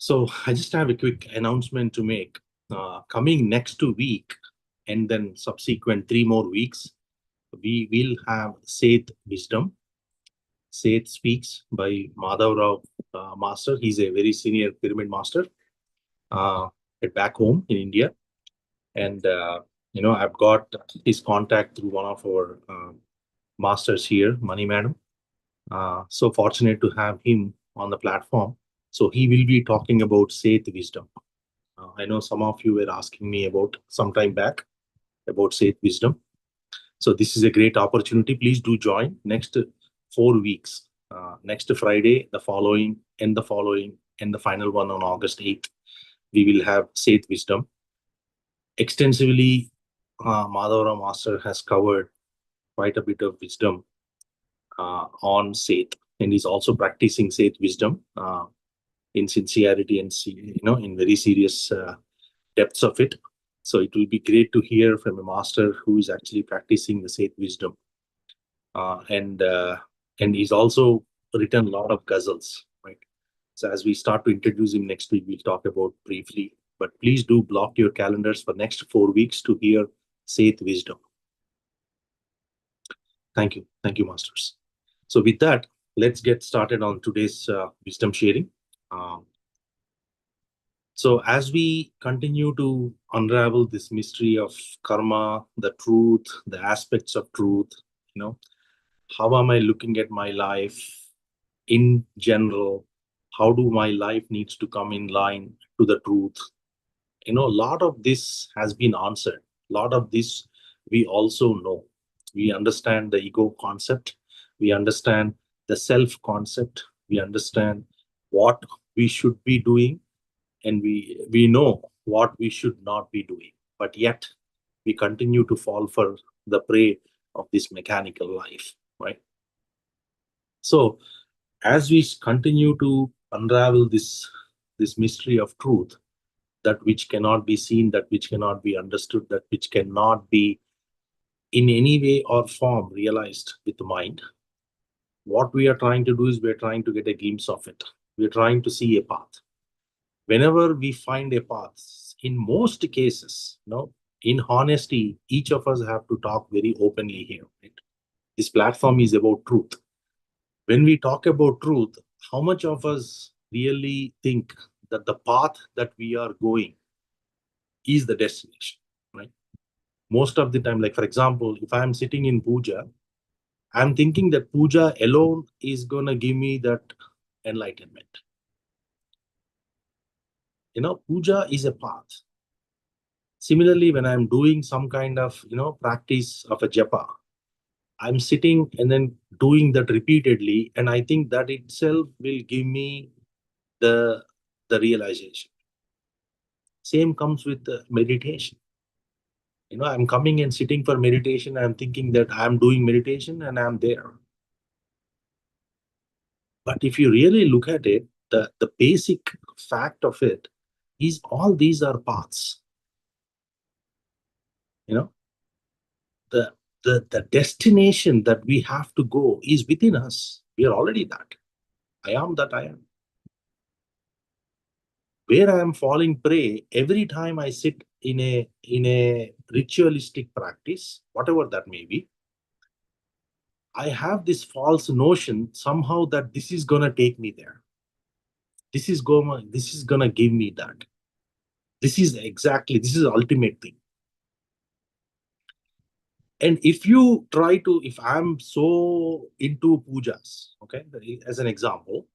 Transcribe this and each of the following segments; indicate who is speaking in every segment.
Speaker 1: So I just have a quick announcement to make. Coming next week and then subsequent 3 more weeks, we will have Seth Wisdom. Seth speaks by Madhav Rao Master. He's a very senior pyramid master uh, back home in India. And, I've got his contact through one of our masters here, Money Madam. So fortunate to have him on the platform. So he will be talking about Seth Wisdom. I know some of you were asking me about some time back about Seth Wisdom. So this is a great opportunity. Please do join next 4 weeks. Next Friday, the following, and the final one on August 8th. We will have Seth Wisdom. Extensively, Madhavara Master has covered quite a bit of wisdom on Seth, and he's also practicing Seth Wisdom in sincerity and in very serious depths of it. So it will be great to hear from a master who is actually practicing the Seth Wisdom, and he's also written a lot of ghazals, right? So as we start to introduce him next week, we'll talk about briefly. But please do block your calendars for next 4 weeks to hear Seth Wisdom. Thank you, masters. So with that, let's get started on today's wisdom sharing. So as we continue to unravel this mystery of karma, the truth, the aspects of truth, how am I looking at my life in general? How do my life needs to come in line to the truth? A lot of this has been answered. A lot of this we also know. We understand the ego concept. We understand the self concept. We understand what we should be doing, and we know what we should not be doing, but yet we continue to fall for the prey of this mechanical life, right? So as we continue to unravel this mystery of truth, that which cannot be seen, that which cannot be understood, that which cannot be in any way or form realized with the mind, what we are trying to do is we're trying to get a glimpse of it. We're trying to see a path. Whenever we find a path, in most cases, in honesty, each of us have to talk very openly here. Right? This platform is about truth. When we talk about truth, how much of us really think that the path that we are going is the destination, right? Most of the time, like for example, if I'm sitting in puja, I'm thinking that puja alone is going to give me that enlightenment. Puja is a path. Similarly, when I'm doing some kind of, practice of a japa, I'm sitting and then doing that repeatedly, and I think that itself will give me the realization. Same comes with the meditation. I'm coming and sitting for meditation. I'm thinking that I'm doing meditation and I'm there. But if you really look at it, the basic fact of it is all these are paths. The the destination that we have to go is within us. We are already that. I am that I am. Where I am falling prey every time I sit in a ritualistic practice, whatever that may be, I have this false notion somehow that this is gonna take me there. This is gonna give me that. This is the ultimate thing. And if I'm so into pujas, okay, as an example,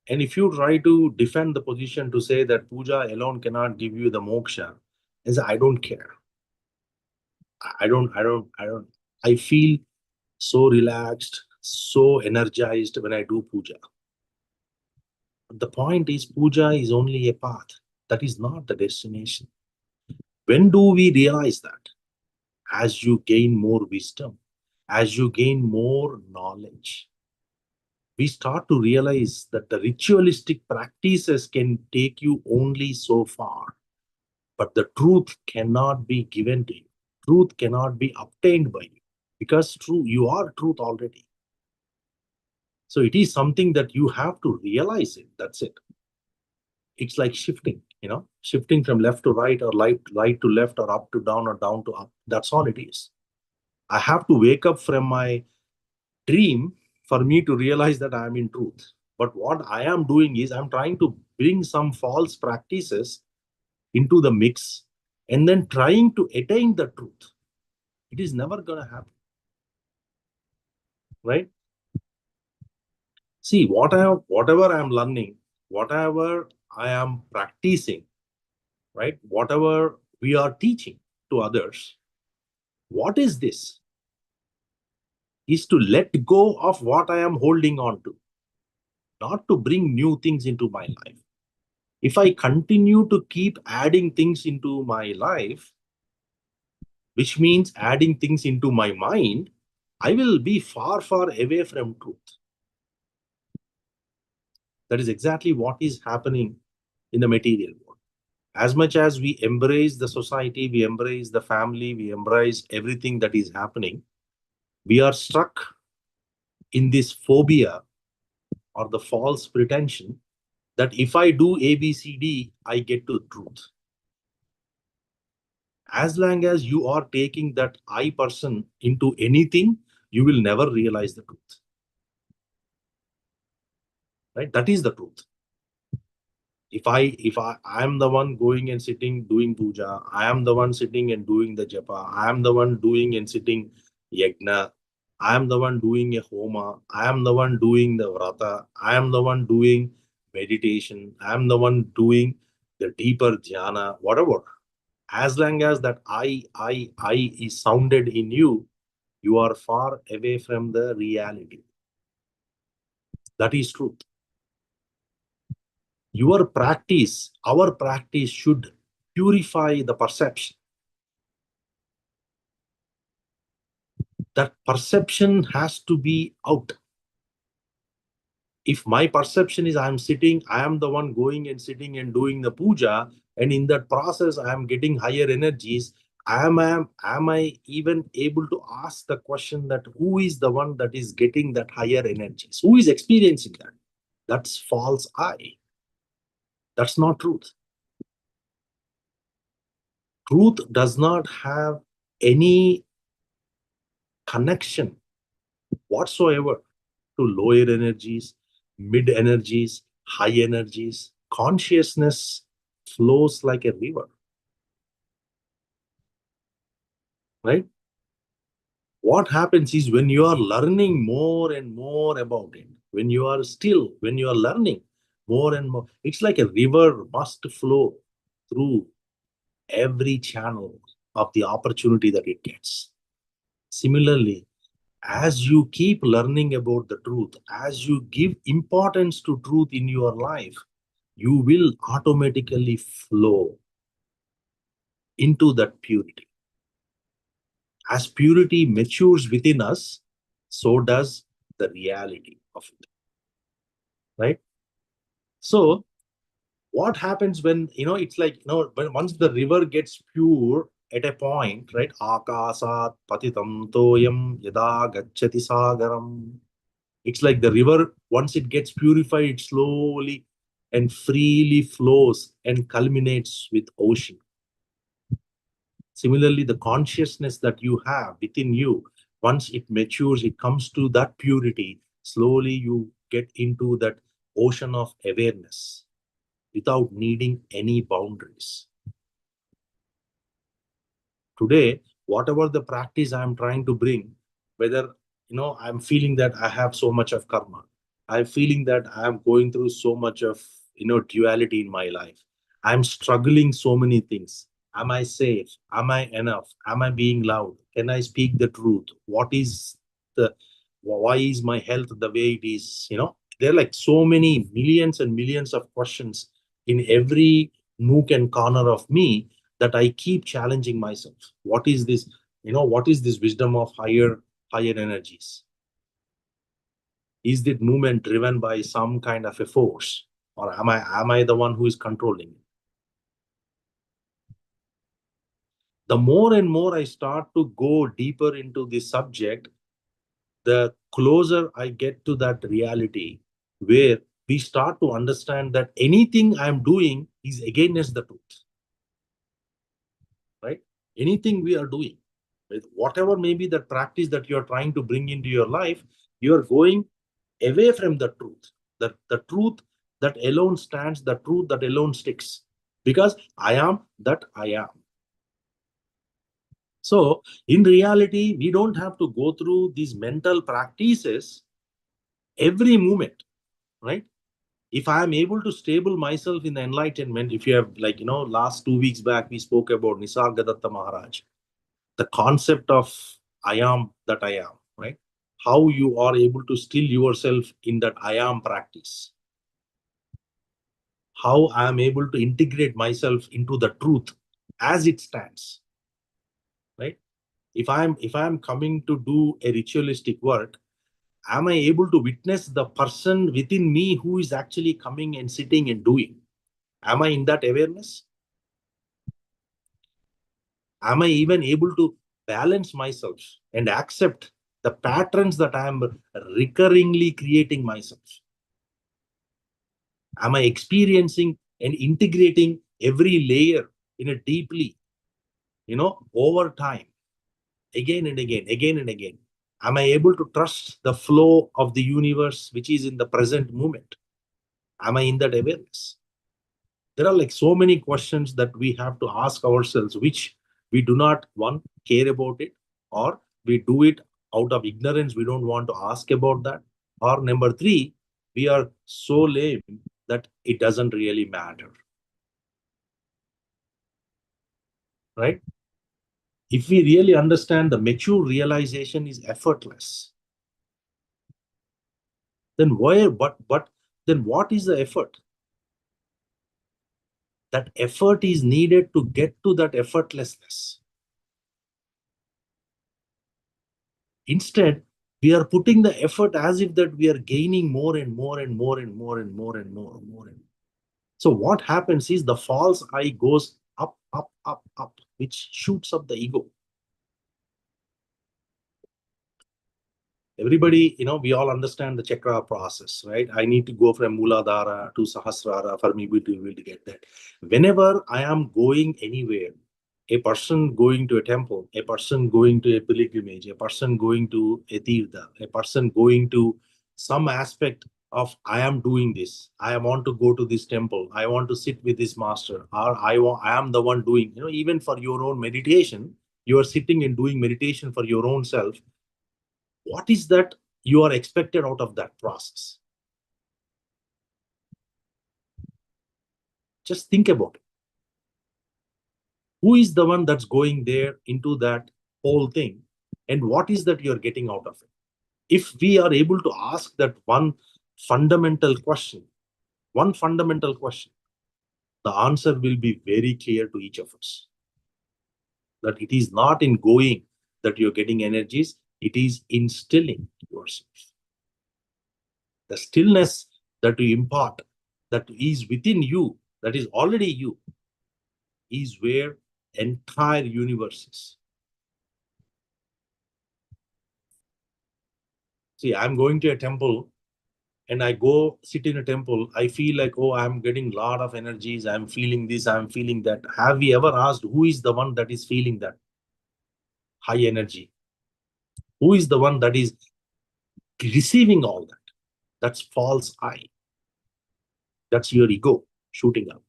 Speaker 1: and if you try to defend the position to say that puja alone cannot give you the moksha, I don't care. I feel so relaxed, so energized when I do puja. But the point is, puja is only a path. That is not the destination. When do we realize that? As you gain more wisdom, as you gain more knowledge, we start to realize that the ritualistic practices can take you only so far, but the truth cannot be given to you. Truth cannot be obtained by you, because you are truth already. So it is something that you have to realize it. That's it. it's like shifting, shifting from left to right, or right to left, or up to down, or down to up. That's all it is. I have to wake up from my dream for me to realize that I am in truth. But what I am doing is I'm trying to bring some false practices into the mix and then trying to attain the truth. It is never going to happen, right? See, whatever I am learning, whatever I am practicing, right? Whatever we are teaching to others, what is this? Is to let go of what I am holding on to, not to bring new things into my life. If I continue to keep adding things into my life, which means adding things into my mind, I will be far, far away from truth. That is exactly what is happening in the material world. As much as we embrace the society, we embrace the family, we embrace everything that is happening, we are stuck in this phobia or the false pretension that if I do A, B, C, D, I get to truth. As long as you are taking that I person into anything, you will never realize the truth. Right? That is the truth. If I am the one going and sitting doing puja, I am the one sitting and doing the japa, I am the one doing and sitting yajna, I am the one doing a homa, I am the one doing the vrata, I am the one doing meditation, I am the one doing the deeper dhyana, whatever. As long as that I is sounded in you, you are far away from the reality. That is truth. Your practice, our practice should purify the perception. That perception has to be out. If my perception is I am the one going and sitting and doing the puja, and in that process I am getting higher energies, am I even able to ask the question that who is the one that is getting that higher energies? Who is experiencing that? That's false I. That's not truth. Truth does not have any connection whatsoever to lower energies, mid energies, high energies. Consciousness flows like a river, right? What happens is when you are learning more and more about it, when you are learning more and more, it's like a river must flow through every channel of the opportunity that it gets. Similarly, as you keep learning about the truth, as you give importance to truth in your life, you will automatically flow into that purity. As purity matures within us, so does the reality of it, right? So, what happens when, it's like, when once the river gets pure at a point, right? Akasat patitam toyam yada gacchati sagaram. It's like the river, once it gets purified, it slowly and freely flows and culminates with ocean. Similarly, the consciousness that you have within you, once it matures, it comes to that purity, slowly you get into that ocean of awareness without needing any boundaries. Today, whatever the practice I'm trying to bring, whether I'm feeling that I have so much of karma, I'm feeling that I'm going through so much of duality in my life, I'm struggling so many things. Am I safe? Am I enough? Am I being loud? Can I speak the truth? What is the why is my health the way it is? There are like so many millions and millions of questions in every nook and corner of me, that I keep challenging myself. What is this? What is this wisdom of higher energies? Is that movement driven by some kind of a force, or am I the one who is controlling it? The more and more I start to go deeper into this subject, the closer I get to that reality where we start to understand that anything I'm doing is against the truth, right? Anything we are doing, with whatever may be the practice that you're trying to bring into your life, you're going away from the truth. The truth that alone stands, the truth that alone sticks. Because I am that I am. So in reality, we don't have to go through these mental practices every moment, right? If I am able to stable myself in the enlightenment, if you have, like, last 2 weeks back, we spoke about Nisargadatta Maharaj, the concept of I am that I am, right? How you are able to still yourself in that I am practice. How I am able to integrate myself into the truth as it stands, right? If I'm coming to do a ritualistic work, am I able to witness the person within me who is actually coming and sitting and doing? Am I in that awareness? Am I even able to balance myself and accept the patterns that I am recurringly creating myself? Am I experiencing and integrating every layer in a deeply, over time, again and again, again and again? Am I able to trust the flow of the universe, which is in the present moment? Am I in that awareness? There are like so many questions that we have to ask ourselves, which we do not, one, care about it, or we do it out of ignorance. We don't want to ask about that. Or number three, we are so lame that it doesn't really matter, right? If we really understand the mature realization is effortless, then then what is the effort? That effort is needed to get to that effortlessness. Instead, we are putting the effort as if that we are gaining more and more and more and more and more and more and more. So what happens is the false I goes up, up, up, up, which shoots up the ego. Everybody, we all understand the chakra process, right? I need to go from Muladhara to Sahasrara for me to be able to get that. Whenever I am going anywhere, a person going to a temple, a person going to a pilgrimage, a person going to a tirtha, a person going to some aspect of I am doing this, I want to go to this temple, I want to sit with this master, or I am the one doing, even for your own meditation, you are sitting and doing meditation for your own self. What is that you are expected out of that process? Just think about it. Who is the one that's going there into that whole thing, and what is that you're getting out of it? If we are able to ask that fundamental question, one fundamental question, the answer will be very clear to each of us. That it is not in going that you're getting energies, it is instilling yourself. The stillness that you impart, that is within you, that is already you, is where entire universe is. See, I'm going to a temple and I go sit in a temple, I feel like, oh, I'm getting a lot of energies, I'm feeling this, I'm feeling that. Have we ever asked who is the one that is feeling that high energy? Who is the one that is receiving all that? That's false I. That's your ego shooting up.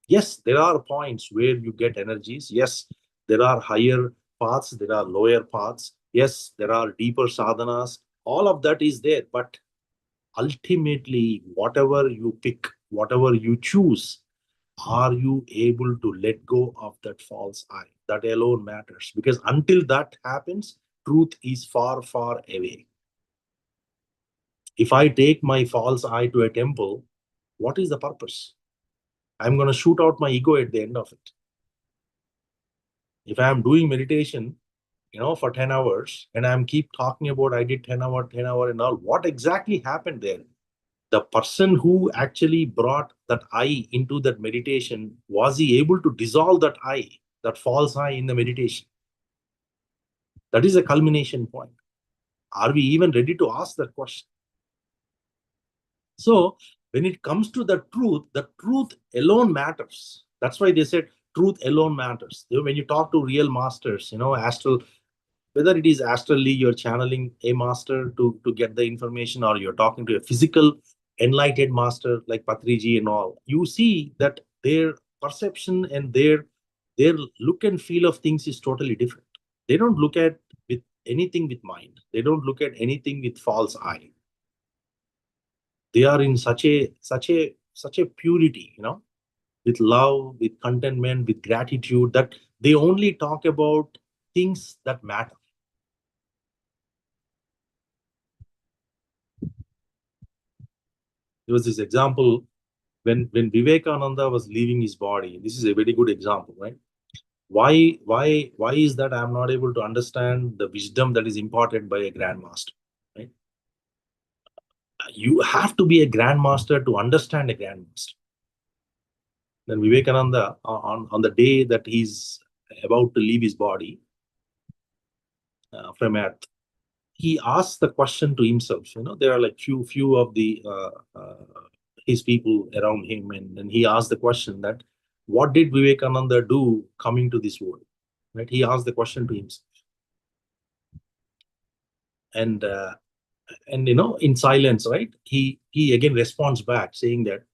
Speaker 1: Yes, there are points where you get energies. Yes, there are higher paths, there are lower paths. Yes, there are deeper sadhanas. All of that is there. But ultimately, whatever you pick, whatever you choose, are you able to let go of that false I? That alone matters. Because until that happens, truth is far, far away. If I take my false I to a temple, what is the purpose? I'm going to shoot out my ego at the end of it. If I'm doing meditation, for 10 hours, and I'm keep talking about I did 10 hour and all, what exactly happened there? The person who actually brought that I into that meditation, was he able to dissolve that I, that false I in the meditation? That is a culmination point. Are we even ready to ask that question? So when it comes to the truth alone matters. That's why they said truth alone matters. When you talk to real masters, astral, whether it is astrally you're channeling a master to get the information, or you're talking to a physical enlightened master like Patriji and all, you see that their perception and their look and feel of things is totally different. They don't look at with anything with mind. They don't look at anything with false eye. They are in such a purity, with love, with contentment, with gratitude, that they only talk about things that matter. There was this example when Vivekananda was leaving his body. This is a very good example, right? Why is that I'm not able to understand the wisdom that is imparted by a grandmaster, right? You have to be a grandmaster to understand a grandmaster. Then Vivekananda, on the day that he's about to leave his body from earth, he asks the question to himself. There are like few of the his people around him, and he asked the question that, what did Vivekananda do coming to this world? Right? He asked the question to himself, and in silence, right? He again responds back saying that,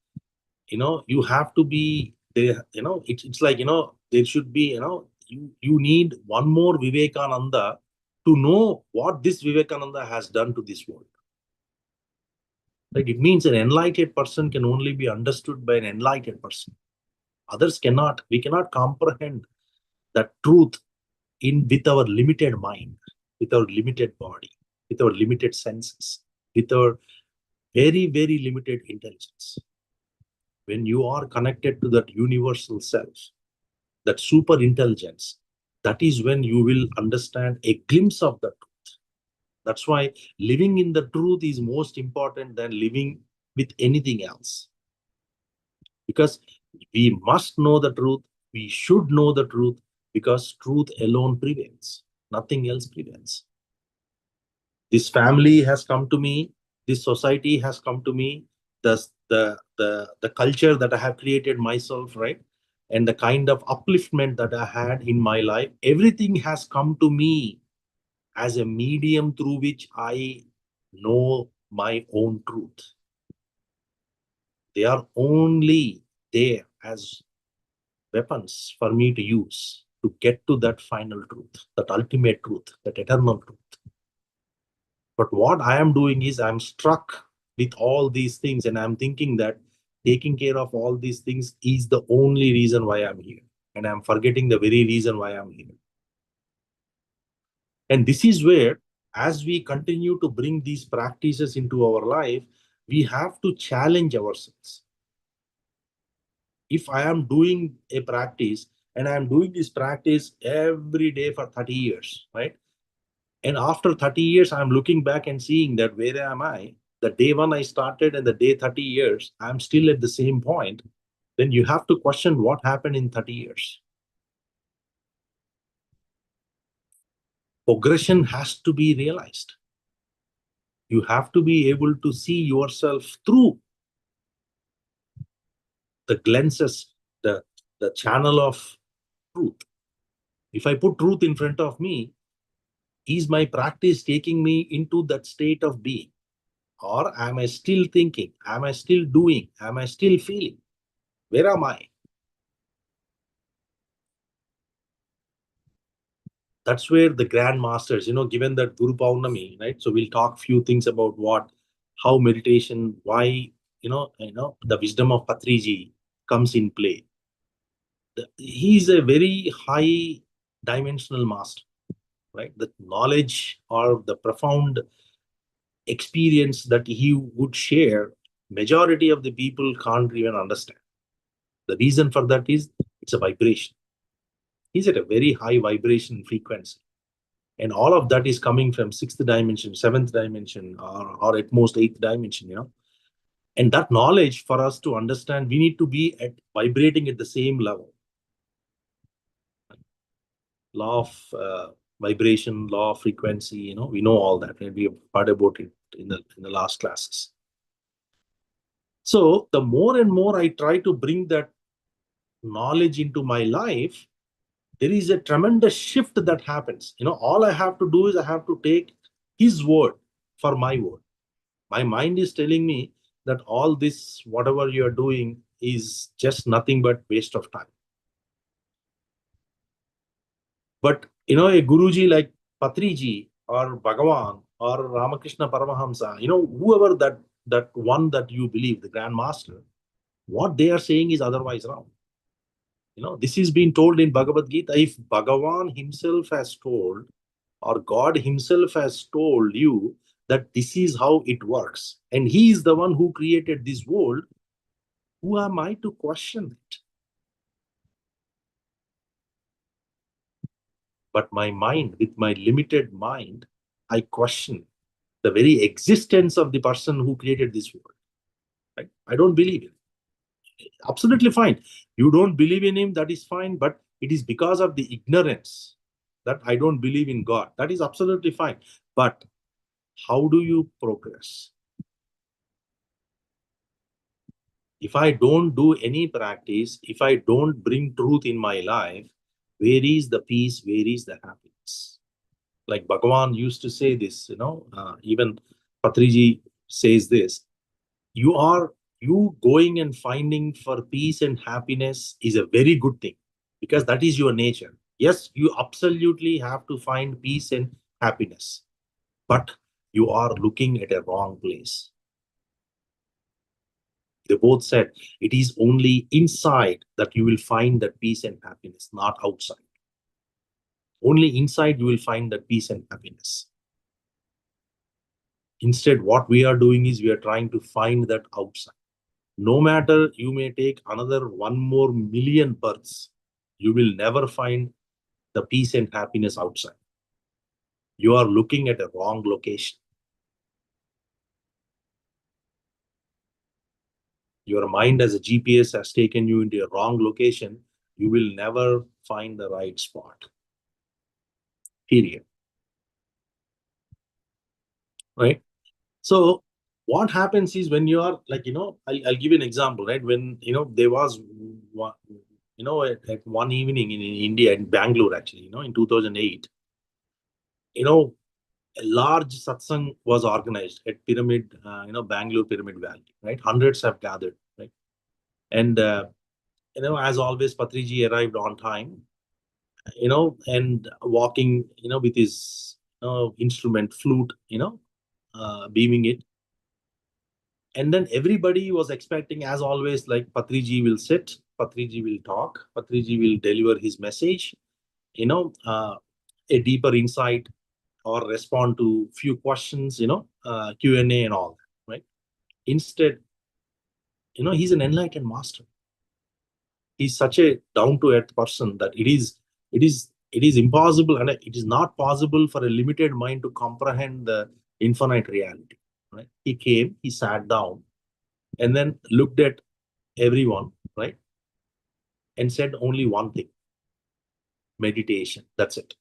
Speaker 1: you have to be there. It's like, there should be, you need one more Vivekananda to know what this Vivekananda has done to this world. Right? It means an enlightened person can only be understood by an enlightened person. Others cannot. We cannot comprehend that truth with our limited mind, with our limited body, with our limited senses, with our very, very limited intelligence. When you are connected to that universal self, that super intelligence, that is when you will understand a glimpse of the truth. That's why living in the truth is most important than living with anything else. Because we must know the truth, we should know the truth, because truth alone prevails, nothing else prevails. This family has come to me, this society has come to me, the culture that I have created myself, right? And the kind of upliftment that I had in my life, everything has come to me as a medium through which I know my own truth. They are only there as weapons for me to use to get to that final truth, that ultimate truth, that eternal truth. But what I am doing is I'm struck with all these things, and I'm thinking that taking care of all these things is the only reason why I'm here. And I'm forgetting the very reason why I'm here. And this is where, as we continue to bring these practices into our life, we have to challenge ourselves. If I am doing a practice and I'm doing this practice every day for 30 years, right? And after 30 years, I'm looking back and seeing that where am I? The day one I started and the day 30 years, I'm still at the same point. Then you have to question what happened in 30 years. Progression has to be realized. You have to be able to see yourself through the lenses, the channel of truth. If I put truth in front of me, is my practice taking me into that state of being? Or am I still thinking? Am I still doing? Am I still feeling? Where am I? That's where the grandmasters, given that Guru Paurnami, right? So we'll talk few things about how meditation, why, the wisdom of Patriji comes in play. He's a very high dimensional master, right? The knowledge or the profound experience that he would share, majority of the people can't even understand. The reason for that is it's a vibration. He's at a very high vibration frequency. And all of that is coming from sixth dimension, seventh dimension, or at most eighth dimension. And that knowledge, for us to understand, we need to be vibrating at the same level. Law of vibration, law of frequency, we know all that, and we have heard about it in the last classes. So the more and more I try to bring that knowledge into my life, there is a tremendous shift that happens. All I have to do is I have to take his word for my word. My mind is telling me that all this, whatever you are doing, is just nothing but waste of time. But a Guruji like Patriji or Bhagavan or Ramakrishna Paramahamsa, whoever that one that you believe, the Grand Master, what they are saying is otherwise wrong. This is being told in Bhagavad Gita. If Bhagavan himself has told, or God himself has told you that this is how it works, and he is the one who created this world, who am I to question it? But my mind, with my limited mind, I question the very existence of the person who created this world. Right? I don't believe it. Absolutely fine. You don't believe in him, that is fine, but it is because of the ignorance that I don't believe in God. That is absolutely fine. But how do you progress? If I don't do any practice, if I don't bring truth in my life, where is the peace? Where is the happiness? Like Bhagavan used to say this, even Patriji says this. You going and finding for peace and happiness is a very good thing, because that is your nature. Yes, you absolutely have to find peace and happiness, but you are looking at a wrong place. They both said it is only inside that you will find that peace and happiness, not outside. Only inside you will find that peace and happiness. Instead, what we are doing is we are trying to find that outside. No matter you may take another 1 more million births, you will never find the peace and happiness outside. You are looking at a wrong location. Your mind as a GPS has taken you into a wrong location. You will never find the right spot. Period. Right? So what happens is, when you are like, I'll give you an example, right? When, there was one, at one evening in India, in Bangalore, actually, in 2008, a large satsang was organized at Pyramid, Bangalore Pyramid Valley, right? Hundreds have gathered, right? And, as always, Patriji arrived on time, and walking, with his instrument, flute, beaming it. And then everybody was expecting, as always, like Patriji will sit, Patriji will talk, Patriji will deliver his message, a deeper insight, or respond to few questions, Q&A and all that, right? Instead, he's an enlightened master. He's such a down-to-earth person that it is impossible, and it is not possible for a limited mind to comprehend the infinite reality, right? He came, he sat down, and then looked at everyone, right? And said only one thing: meditation. That's it.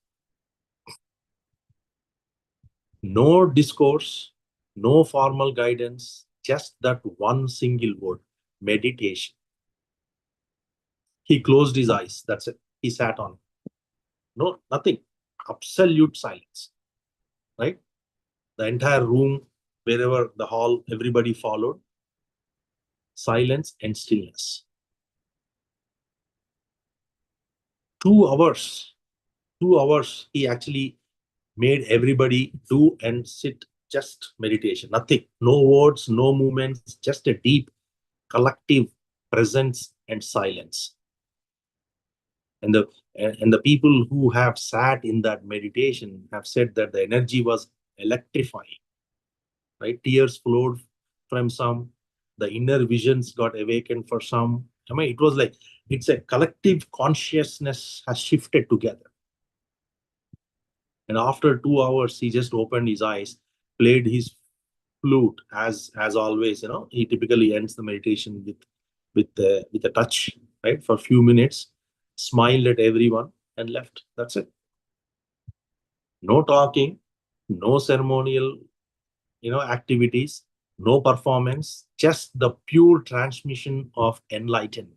Speaker 1: No discourse, no formal guidance, just that one single word: meditation. He closed his eyes. That's it. He sat on. No, nothing. Absolute silence, right? The entire room, wherever the hall, everybody followed. Silence and stillness. 2 hours. 2 hours, he actually made everybody do and sit, just meditation. Nothing. No words, no movements, just a deep collective presence and silence. And the people who have sat in that meditation have said that the energy was electrifying, right? Tears flowed from some, the inner visions got awakened for some. I mean, it was like, it's a collective consciousness has shifted together. And after 2 hours, he just opened his eyes, played his flute, as always. He typically ends the meditation with a touch, right, for a few minutes, smiled at everyone, and left. That's it. No talking, no ceremonial, activities, No performance, just the pure transmission of enlightenment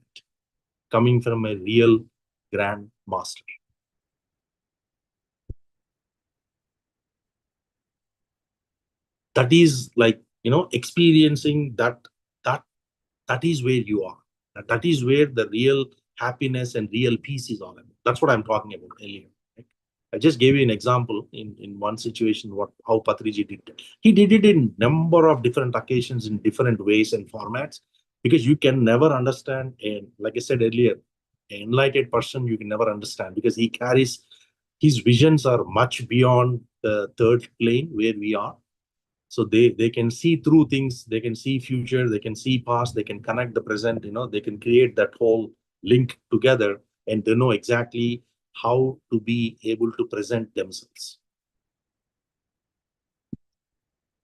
Speaker 1: coming from a real grand master. That is like, experiencing that is where you are. That is where the real happiness and real peace is all about. That's what I'm talking about earlier. Right? I just gave you an example in one situation how Patriji did it. He did it in number of different occasions in different ways and formats, because you can never understand, and like I said earlier, an enlightened person you can never understand, because his visions are much beyond the third plane where we are. So they can see through things, they can see future, they can see past, they can connect the present, they can create that whole link together, and they know exactly how to be able to present themselves.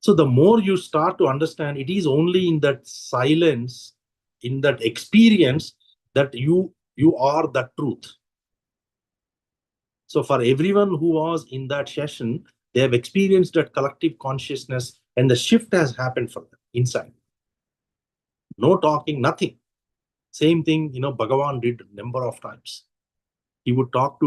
Speaker 1: So the more you start to understand, it is only in that silence, in that experience, that you are the truth. So for everyone who was in that session, they have experienced that collective consciousness, and the shift has happened for them inside. No talking, nothing. Same thing, Bhagavan did number of times. He wouldn't talk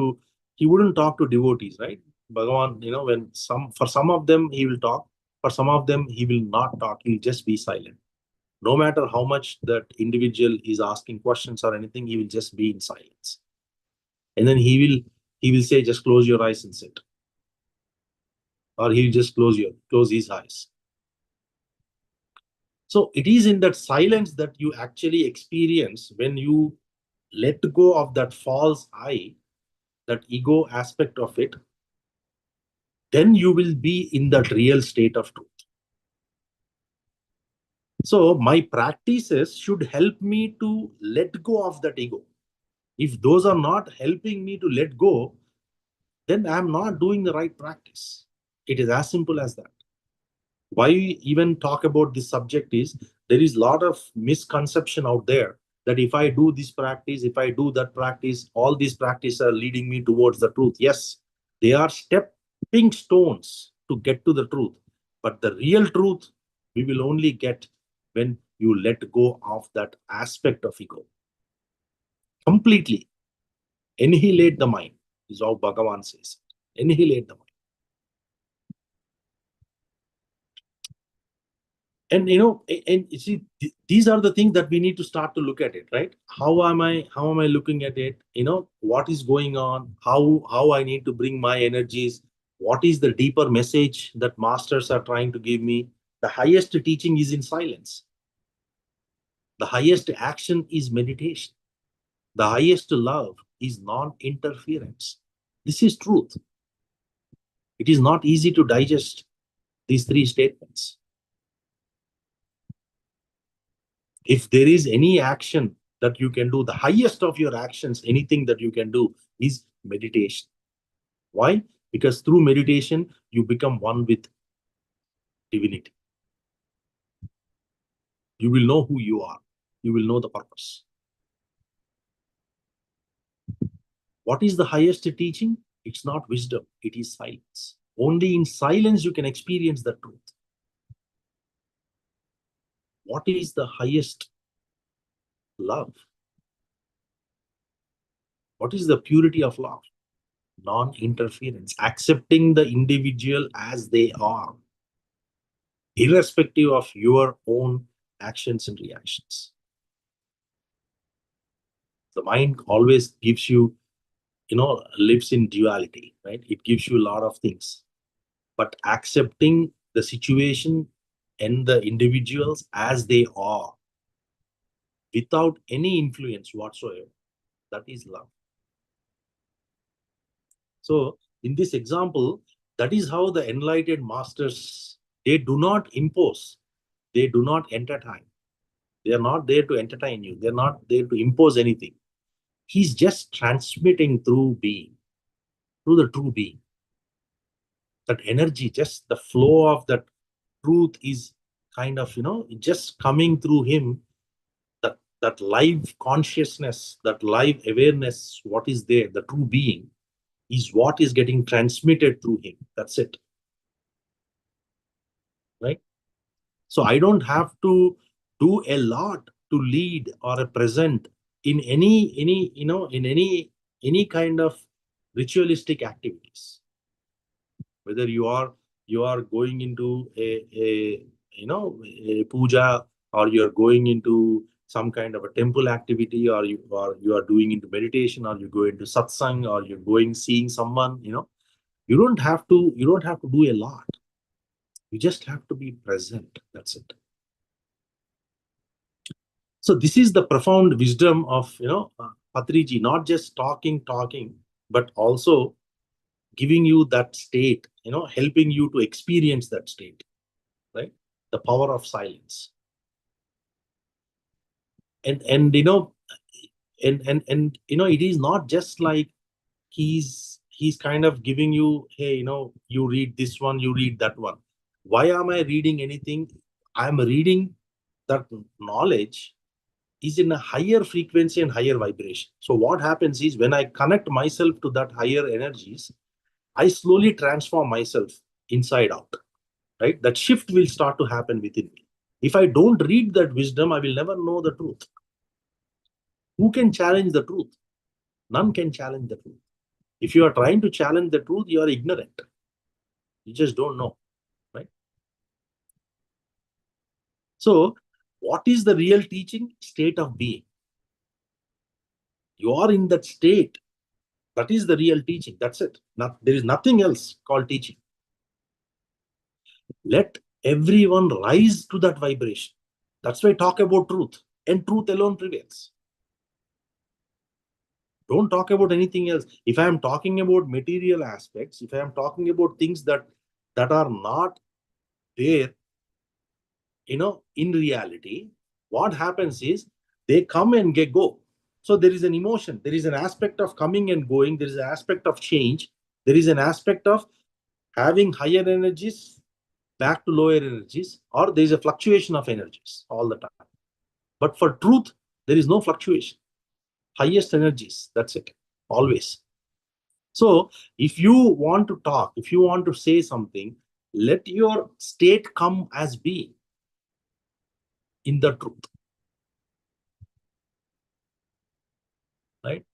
Speaker 1: to devotees, right? Bhagavan, for some of them he will talk, for some of them he will not talk. He'll just be silent. No matter how much that individual is asking questions or anything, he will just be in silence. And then he will say, just close your eyes and sit. Or he'll just close his eyes. So it is in that silence that you actually experience, when you let go of that false I, that ego aspect of it, then you will be in that real state of truth. So my practices should help me to let go of that ego. If those are not helping me to let go, then I'm not doing the right practice. It is as simple as that. Why we even talk about this subject is, there is a lot of misconception out there that if I do this practice, if I do that practice, all these practices are leading me towards the truth. Yes, they are stepping stones to get to the truth. But the real truth we will only get when you let go of that aspect of ego. Completely. Annihilate the mind is how Bhagavan says. Annihilate the mind. And you see, these are the things that we need to start to look at it, right? How am I looking at it? What is going on? How I need to bring my energies? What is the deeper message that masters are trying to give me? The highest teaching is in silence. The highest action is meditation. The highest love is non-interference. This is truth. It is not easy to digest these three statements. If there is any action that you can do, the highest of your actions, anything that you can do, is meditation. Why? Because through meditation, you become one with divinity. You will know who you are. You will know the purpose. What is the highest teaching? It's not wisdom, it is silence. Only in silence you can experience the truth. What is the highest love? What is the purity of love? Non-interference, accepting the individual as they are, irrespective of your own actions and reactions. The mind always gives you, lives in duality, right? It gives you a lot of things. But accepting the situation and the individuals as they are, without any influence whatsoever, that is love. So in this example, that is how the enlightened masters, they do not impose, they do not entertain. They are not there to entertain you. They're not there to impose anything. He's just transmitting through being, through the true being. That energy, just the flow of that truth is kind of, just coming through him. That live consciousness, that live awareness, what is there, the true being, is what is getting transmitted through him. That's it. Right? So I don't have to do a lot to lead or a present in any in any kind of ritualistic activities. Whether you are going into a a puja, or you're going into some kind of a temple activity, or you are doing into meditation, or you go into satsang, or you're going seeing someone, you don't have to do a lot. You just have to be present. That's it. So this is the profound wisdom of Patriji, not just talking, but also giving you that state, helping you to experience that state, right? The power of silence. And it is not just like he's kind of giving you, hey, you read this one, you read that one. Why am I reading anything? I'm reading that knowledge is in a higher frequency and higher vibration. So what happens is, when I connect myself to that higher energies, I slowly transform myself inside out, right? That shift will start to happen within me. If I don't read that wisdom, I will never know the truth. Who can challenge the truth? None can challenge the truth. If you are trying to challenge the truth, you are ignorant. You just don't know, right? So what is the real teaching? State of being. You are in that state. That is the real teaching. That's it. There is nothing else called teaching. Let everyone rise to that vibration. That's why talk about truth, and truth alone prevails. Don't talk about anything else. If I am talking about material aspects, if I am talking about things that are not there, in reality, what happens is they come and go. So there is an emotion, there is an aspect of coming and going, there is an aspect of change, there is an aspect of having higher energies back to lower energies, or there is a fluctuation of energies all the time. But for truth, there is no fluctuation. Highest energies, that's it, always. So if you want to talk, if you want to say something, let your state come as being in the truth, right?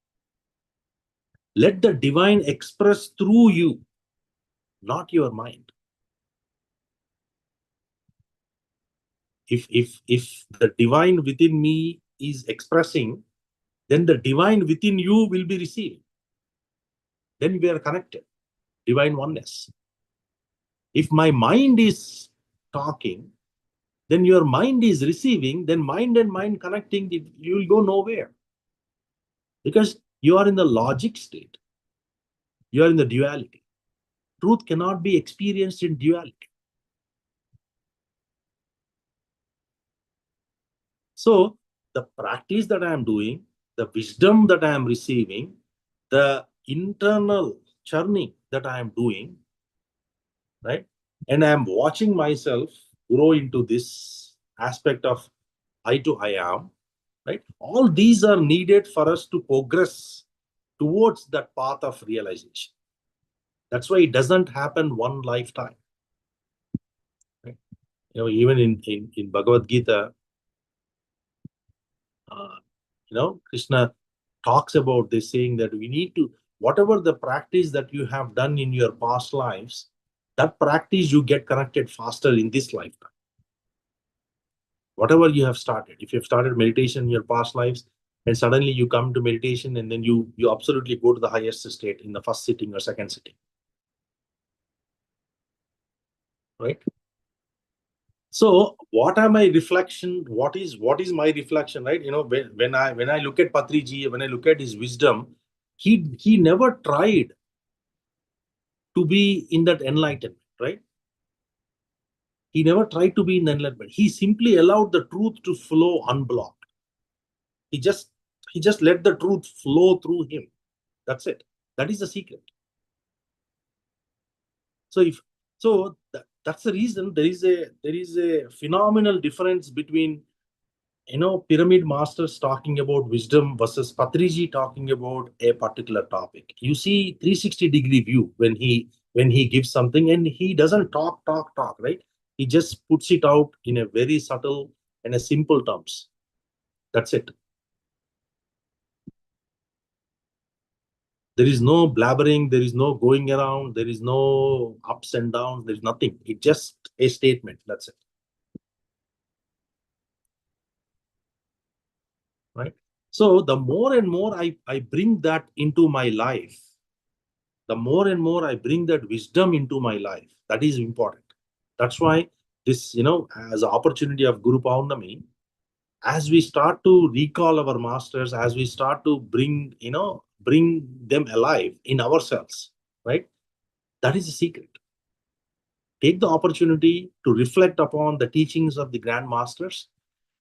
Speaker 1: Let the divine express through you, not your mind. If the divine within me is expressing, then the divine within you will be receiving. Then we are connected, divine oneness. If my mind is talking, then your mind is receiving, then mind and mind connecting, you will go nowhere. Because you are in the logic state. You are in the duality. Truth cannot be experienced in duality. So the practice that I am doing, the wisdom that I am receiving, the internal churning that I am doing, right? And I am watching myself grow into this aspect of I to I am, right? All these are needed for us to progress towards that path of realization. That's why it doesn't happen one lifetime. Right? Even in Bhagavad Gita, Krishna talks about this, saying that we need to, whatever the practice that you have done in your past lives, that practice you get connected faster in this lifetime. Whatever you have started, if you have started meditation in your past lives, and suddenly you come to meditation, and then you absolutely go to the highest state in the first sitting or second sitting, right? So what are my reflection? What is my reflection, right? When I look at Patriji, when I look at his wisdom, he never tried to be in that enlightenment, right? He never tried to be in the enlightenment. He simply allowed the truth to flow unblocked. He just let the truth flow through him. That's it. That is the secret. That's the reason there is a phenomenal difference between pyramid masters talking about wisdom versus Patriji talking about a particular topic. You see 360-degree view when he gives something, and he doesn't talk, right? He just puts it out in a very subtle and a simple terms. That's it. There is no blabbering, there is no going around, there is no ups and downs, there's nothing. It's just a statement. That's it. Right? So the more and more I bring that into my life, the more and more I bring that wisdom into my life. That is important. That's why this, as an opportunity of Guru Paurnami, as we start to recall our masters, as we start to bring them alive in ourselves, right? That is the secret. Take the opportunity to reflect upon the teachings of the Grand Masters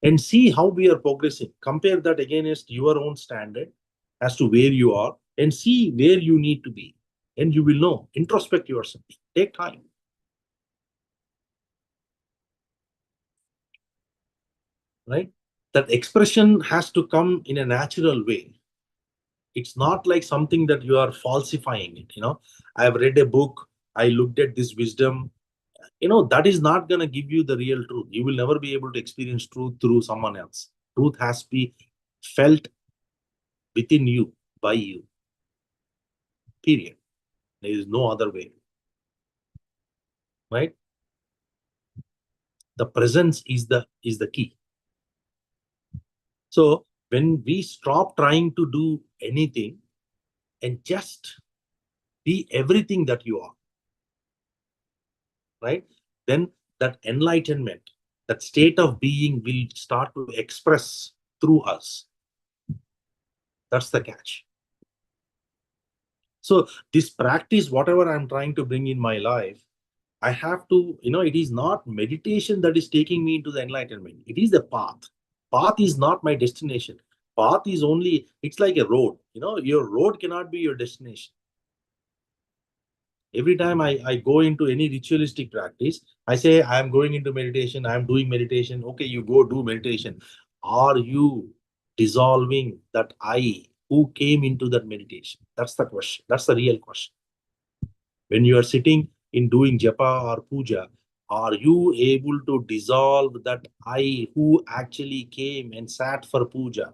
Speaker 1: and see how we are progressing. Compare that against your own standard as to where you are and see where you need to be. And you will know. Introspect yourself. Take time. Right? That expression has to come in a natural way. It's not like something that you are falsifying it. I've read a book, I looked at this wisdom. That is not going to give you the real truth. You will never be able to experience truth through someone else. Truth has to be felt within you, by you, period. There is no other way. Right? The presence is the key. So when we stop trying to do anything and just be everything that you are, right? Then that enlightenment, that state of being will start to express through us. That's the catch. So this practice, whatever I'm trying to bring in my life, I have to, it is not meditation that is taking me into the enlightenment. It is the path. Path is not my destination. Path is only, it's like a road. Your road cannot be your destination. Every time I go into any ritualistic practice, I say, I am going into meditation, I am doing meditation. Okay, you go do meditation. Are you dissolving that I who came into that meditation? That's the question. That's the real question. When you are sitting in doing japa or puja, are you able to dissolve that I who actually came and sat for puja?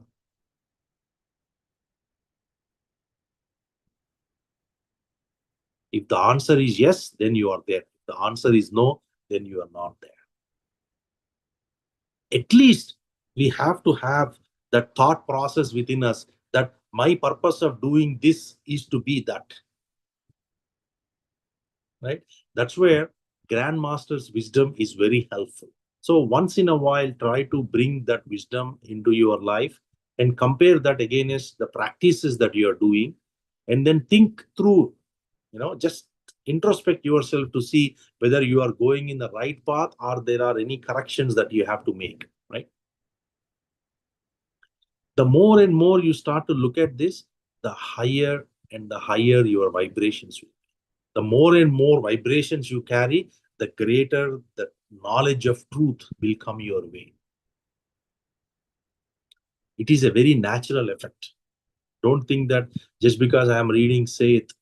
Speaker 1: If the answer is yes, then you are there. If the answer is no, then you are not there. At least we have to have that thought process within us that my purpose of doing this is to be that. Right? That's where Grandmaster's wisdom is very helpful. So once in a while, try to bring that wisdom into your life and compare that against the practices that you are doing, and then think through, just introspect yourself to see whether you are going in the right path or there are any corrections that you have to make, right? The more and more you start to look at this, the higher and the higher your vibrations will be. The more and more vibrations you carry, the greater the knowledge of truth will come your way. It is a very natural effect. Don't think that just because I am reading Seth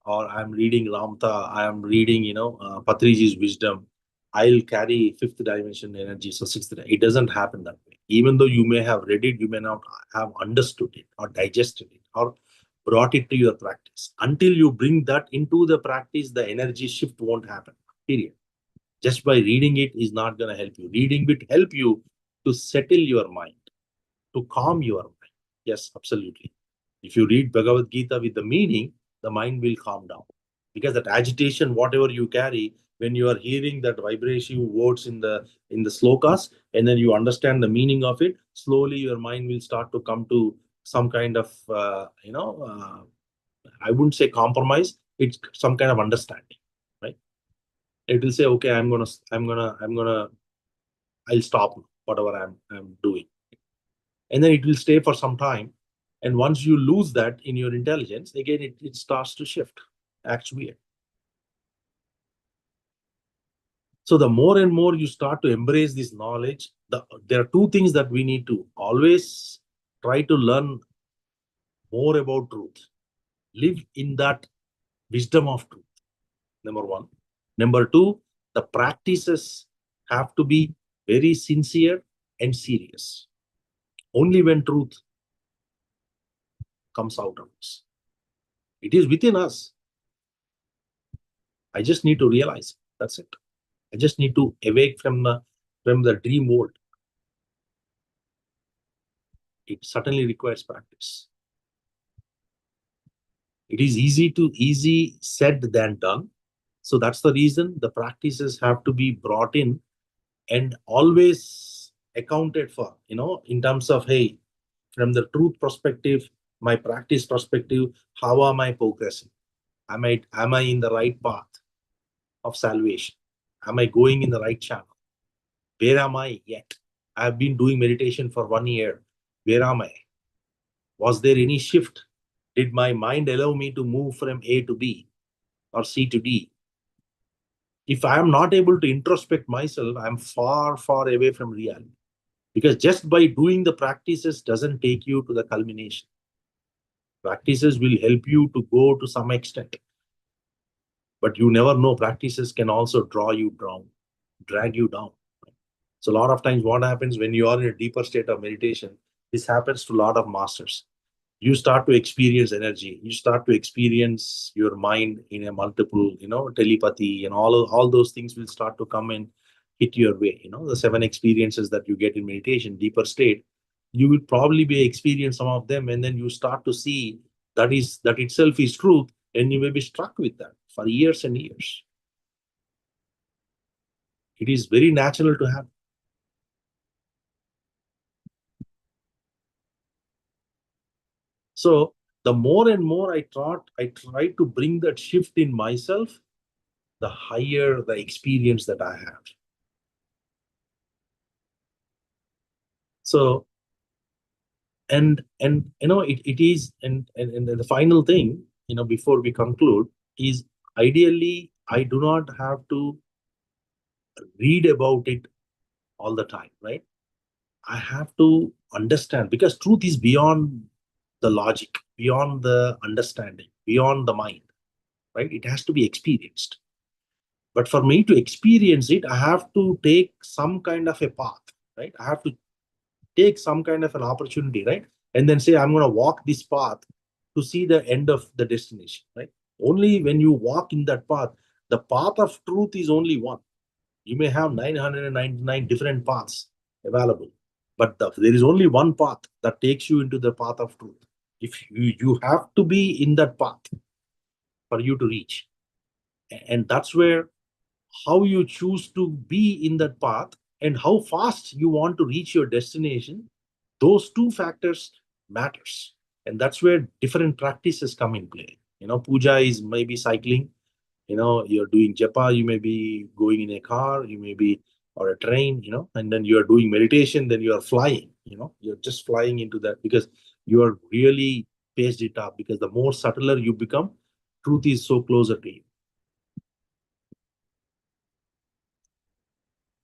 Speaker 1: or I am reading Ramta, I am reading, Patriji's wisdom, I'll carry fifth dimension energy. So sixth, it doesn't happen that way. Even though you may have read it, you may not have understood it or digested it or brought it to your practice. Until you bring that into the practice, the energy shift won't happen. Period. Just by reading it is not going to help you. Reading will help you to settle your mind, to calm your mind. Yes, absolutely. If you read Bhagavad Gita with the meaning, the mind will calm down. Because that agitation, whatever you carry, when you are hearing that vibration words in the slokas, and then you understand the meaning of it, slowly your mind will start to come to some kind of I wouldn't say compromise. It's some kind of understanding, right? It will say, okay, I'll stop whatever I'm doing, and then it will stay for some time. And once you lose that in your intelligence, again, it starts to shift, acts weird. So the more and more you start to embrace this knowledge, there are two things that we need to always try to learn more about truth. Live in that wisdom of truth, number one. Number two, the practices have to be very sincere and serious. Only when truth comes out of us. It is within us. I just need to realize it. That's it. I just need to awake from the dream world. It certainly requires practice. It is easy said than done. So that's the reason the practices have to be brought in and always accounted for, in terms of, hey, from the truth perspective, my practice perspective, how am I progressing? Am I in the right path of salvation? Am I going in the right channel? Where am I yet? I've been doing meditation for 1 year. Where am I? Was there any shift? Did my mind allow me to move from A to B or C to D? If I am not able to introspect myself, I'm far, far away from reality. Because just by doing the practices doesn't take you to the culmination. Practices will help you to go to some extent. But you never know, practices can also draw you down, drag you down. So a lot of times what happens when you are in a deeper state of meditation, this happens to a lot of masters. You start to experience energy. You start to experience your mind in a multiple, telepathy, and all those things will start to come and hit your way. The 7 experiences that you get in meditation, deeper state, you will probably be experience some of them, and then you start to see that itself is truth, and you may be struck with that for years and years. It is very natural to have. So the more and more I try to bring that shift in myself, the higher the experience that I have. So, and it is, and the final thing, before we conclude, is ideally I do not have to read about it all the time, right? I have to understand, because truth is beyond the logic, beyond the understanding, beyond the mind, right? It has to be experienced. But for me to experience it, I have to take some kind of a path, right? I have to take some kind of an opportunity, right? And then say, I'm going to walk this path to see the end of the destination, right? Only when you walk in that path, the path of truth is only one. You may have 999 different paths available, but there is only one path that takes you into the path of truth. If you have to be in that path for you to reach. And that's where, how you choose to be in that path and how fast you want to reach your destination, those two factors matters. And that's where different practices come in play. Puja is maybe cycling, you're doing japa, you may be going in a car, you may be, or a train, and then you are doing meditation, then you are flying, you're just flying into that, because you are really paced it up, because the more subtler you become, truth is so closer to you.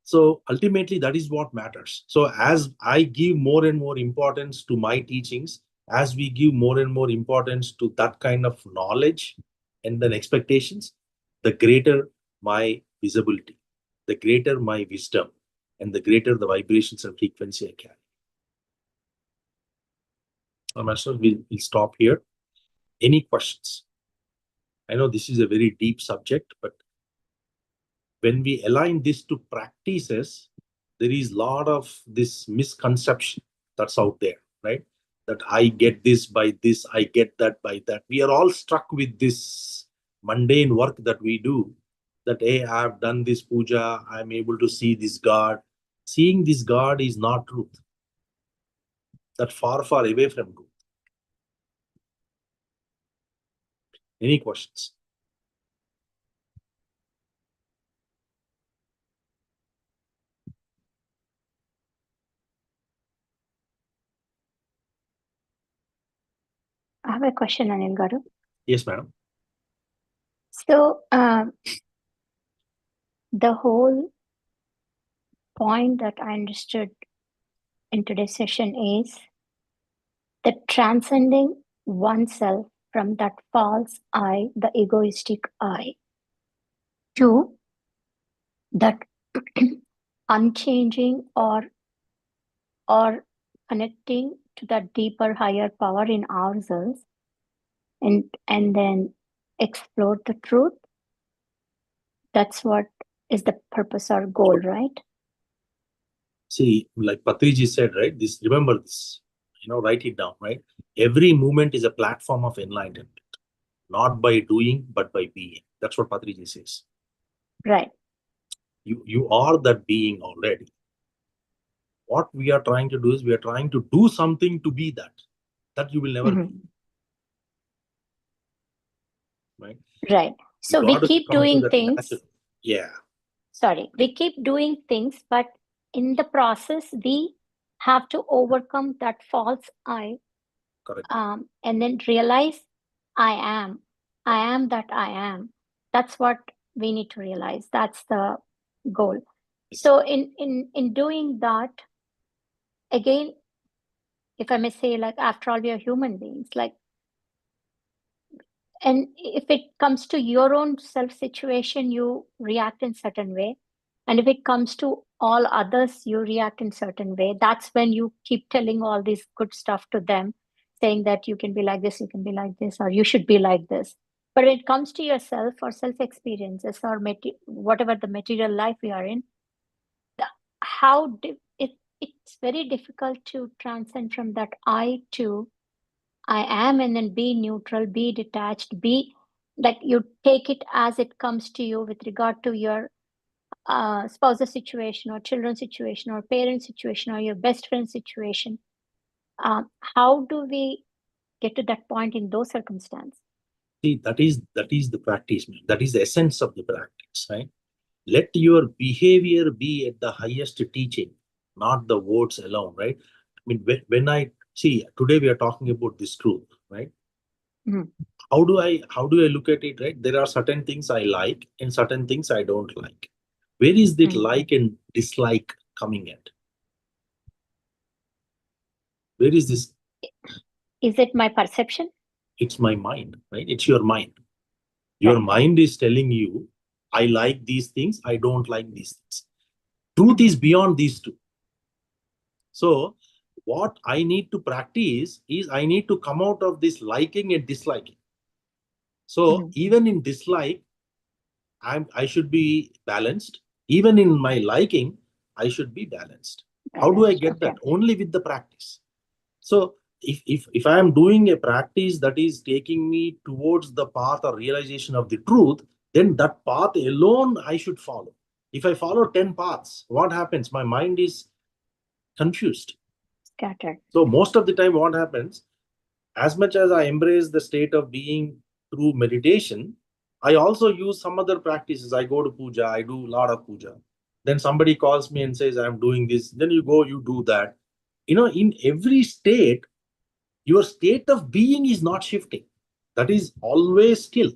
Speaker 1: So ultimately, that is what matters. So as I give more and more importance to my teachings, as we give more and more importance to that kind of knowledge and then expectations, the greater my visibility, the greater my wisdom, and the greater the vibrations and frequency I carry. Master, we'll stop here. Any questions? I know this is a very deep subject, but when we align this to practices, there is a lot of this misconception that's out there, right? That I get this by this, I get that by that. We are all struck with this mundane work that we do, that, hey, I've done this puja, I'm able to see this God. Seeing this God is not truth. That far, far away from truth. Any questions?
Speaker 2: I have a question, Anil Garu.
Speaker 1: Yes, madam.
Speaker 2: So, the whole point that I understood in today's session is that transcending oneself from that false I, the egoistic I, to that unchanging or connecting to that deeper, higher power in ourselves, and then explore the truth. That's what is the purpose or goal, right?
Speaker 1: See, like Patriji said, right? This, remember this, write it down, right? Every movement is a platform of enlightenment, not by doing, but by being. That's what Patriji says.
Speaker 2: Right.
Speaker 1: You are that being already. What we are trying to do is we are trying to do something to be that you will never be. Right?
Speaker 2: Right. So
Speaker 1: You
Speaker 2: we
Speaker 1: got to
Speaker 2: keep
Speaker 1: come to
Speaker 2: doing
Speaker 1: that
Speaker 2: things.
Speaker 1: natural. Yeah.
Speaker 2: Sorry, we keep doing things, but in the process, we have to overcome that false I,
Speaker 1: Correct.
Speaker 2: and then realize I am that I am. That's what we need to realize. That's the goal. So in doing that, again, if I may say, like, after all, we are human beings, like, and if it comes to your own self situation, you react in certain way, and if it comes to all others, you react in certain way. That's when you keep telling all this good stuff to them, saying that you can be like this, you can be like this, or you should be like this. But when it comes to yourself or self experiences or whatever the material life we are in, it's very difficult to transcend from that I to I am, and then be neutral, be detached, be like you take it as it comes to you with regard to your spousal situation or children's situation or parent situation or your best friend situation. How do we get to that point in those circumstances?
Speaker 1: See, that is the practice, man. That is the essence of the practice, right? Let your behavior be at the highest teaching, not the words alone, right? I mean, when I see today we are talking about this truth, right?
Speaker 2: Mhm.
Speaker 1: How do I look at it, right? There are certain things I like and certain things I don't like. Where is that
Speaker 2: Mhm.
Speaker 1: like and dislike coming at? Where is this?
Speaker 2: Is it my perception?
Speaker 1: It's my mind, right? It's your mind. Your
Speaker 2: Right.
Speaker 1: mind is telling you, I like these things, I don't like these things. Truth
Speaker 2: Mhm.
Speaker 1: is beyond these two. So, what I need to practice is I need to come out of this liking and disliking. So,
Speaker 2: Mhm.
Speaker 1: even in dislike, I should be balanced. Even in my liking, I should be balanced. How do I
Speaker 2: Balanced.
Speaker 1: get
Speaker 2: Okay.
Speaker 1: that? Only with the practice. So, if I am doing a practice that is taking me towards the path or realization of the truth, then that path alone I should follow. If I follow 10 paths, what happens? My mind is confused.
Speaker 2: Scattered.
Speaker 1: So most of the time, what happens, as much as I embrace the state of being through meditation, I also use some other practices. I go to puja, I do a lot of puja. Then somebody calls me and says, I'm doing this. Then you go, you do that. In every state, your state of being is not shifting. That is always still.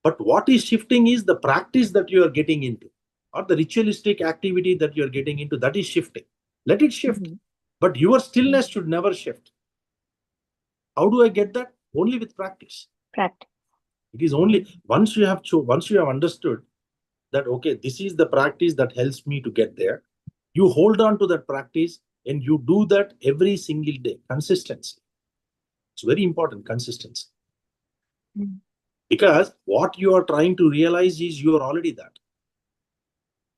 Speaker 1: But what is shifting is the practice that you are getting into, or the ritualistic activity that you are getting into. That is shifting. Let it shift.
Speaker 2: Mhm.
Speaker 1: But your
Speaker 2: Mhm.
Speaker 1: stillness should never shift. How do I get that? Only with practice.
Speaker 2: Correct.
Speaker 1: It is only once you have understood that, okay, this is the practice that helps me to get there. You hold on to that practice and you do that every single day. Consistency. It's very important, consistency.
Speaker 2: Mhm.
Speaker 1: Because what you are trying to realize is you are already that.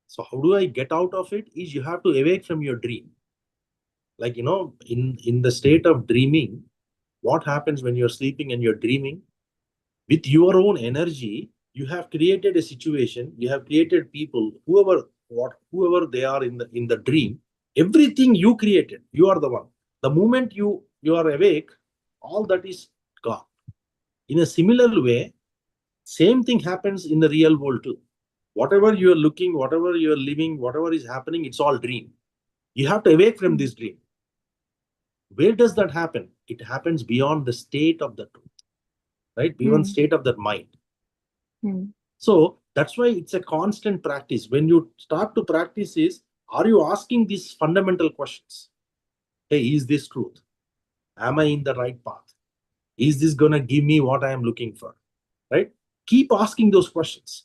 Speaker 1: So how do I get out of it? Is you have to awake from your dream. Like, in the state of dreaming, what happens when you're sleeping and you're dreaming? With your own energy, you have created a situation, you have created people, whoever they are in the dream, everything you created, you are the one. The moment you are awake, all that is gone. In a similar way, same thing happens in the real world too. Whatever you are looking, whatever you are living, whatever is happening, it's all dream. You have to awake from
Speaker 2: Mhm.
Speaker 1: this dream. Where does that happen? It happens beyond the state of the truth, right? Beyond
Speaker 2: Mhm.
Speaker 1: state of that mind.
Speaker 2: Mhm.
Speaker 1: So that's why it's a constant practice. When you start to practice is, are you asking these fundamental questions? Hey, is this truth? Am I in the right path? Is this going to give me what I am looking for? Right? Keep asking those questions.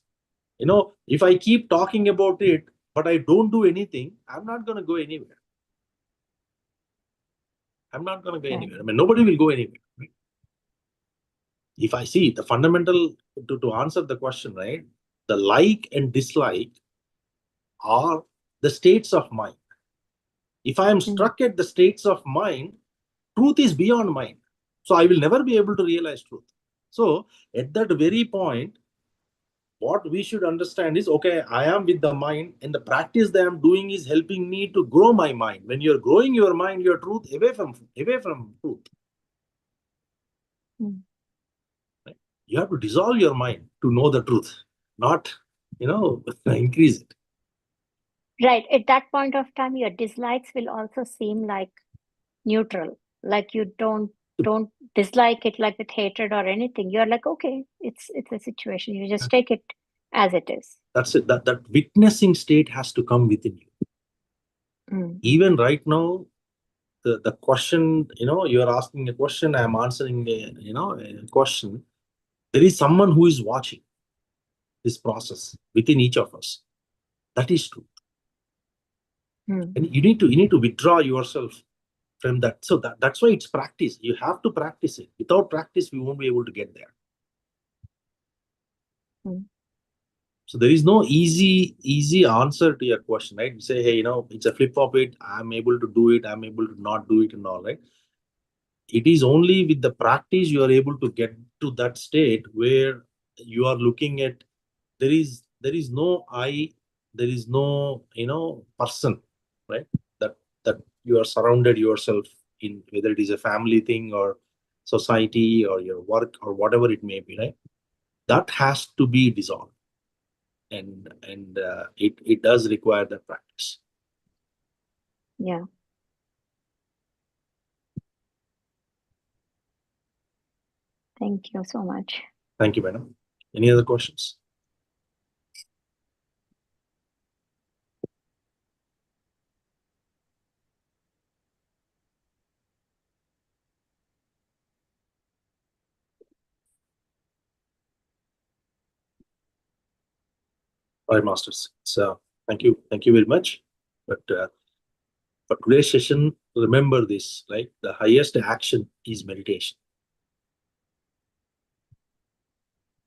Speaker 1: If I keep talking about it, but I don't do anything, I'm not going to go anywhere. I'm not going to go anywhere. I mean, nobody will go anywhere. Right? If I see the fundamental, to answer the question, right? The like and dislike are the states of mind. If I am struck at the states of mind, truth is beyond mind. So I will never be able to realize truth. So at that very point, what we should understand is, okay, I am with the mind, and the practice that I'm doing is helping me to grow my mind. When you're growing your mind, your truth away from truth. Right? You have to dissolve your mind to know the truth, not increase it.
Speaker 2: Right. At that point of time, your dislikes will also seem like neutral. Like you don't dislike it like with hatred or anything. You're like, okay, it's a situation. You just take it as it is.
Speaker 1: That's it. That witnessing state has to come within you. Even right now, the question, you're asking a question, I'm answering a question. There is someone who is watching this process within each of us. That is true. And you need to withdraw yourself from that. So that's why it's practice. You have to practice it. Without practice, we won't be able to get there. So there is no easy answer to your question, right? You say, hey, it's a flip of it. I'm able to do it. I'm able to not do it and all, right? It is only with the practice you are able to get to that state where you are looking at, there is no I, there is no, person, right? That you are surrounded yourself in, whether it is a family thing or society or your work or whatever it may be, right? That has to be dissolved. And it does require that practice.
Speaker 2: Yeah. Thank you so much.
Speaker 1: Thank you, madam. Any other questions? All right, masters. So thank you very much. But for today's session, remember this, right? The highest action is meditation.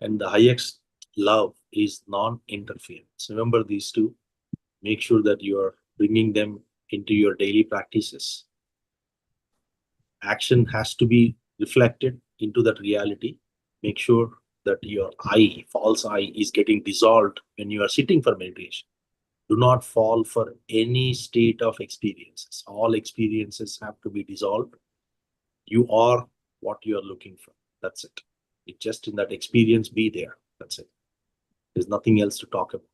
Speaker 1: And the highest love is non-interference. Remember these two. Make sure that you are bringing them into your daily practices. Action has to be reflected into that reality. Make sure that your false I, is getting dissolved when you are sitting for meditation. Do not fall for any state of experiences. All experiences have to be dissolved. You are what you are looking for. That's it. It just in that experience, be there. That's it. There's nothing else to talk about.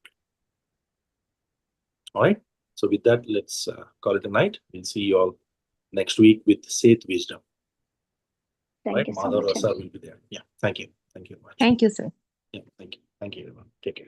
Speaker 1: All right. So with that, let's call it a night. We'll see you all next week with Seth Wisdom.
Speaker 2: Thank you so much.
Speaker 1: Rasa will be there. Yeah. Thank you. Thank you very much.
Speaker 3: Thank you, sir.
Speaker 1: Yeah. Thank you. Thank you, everyone. Take care.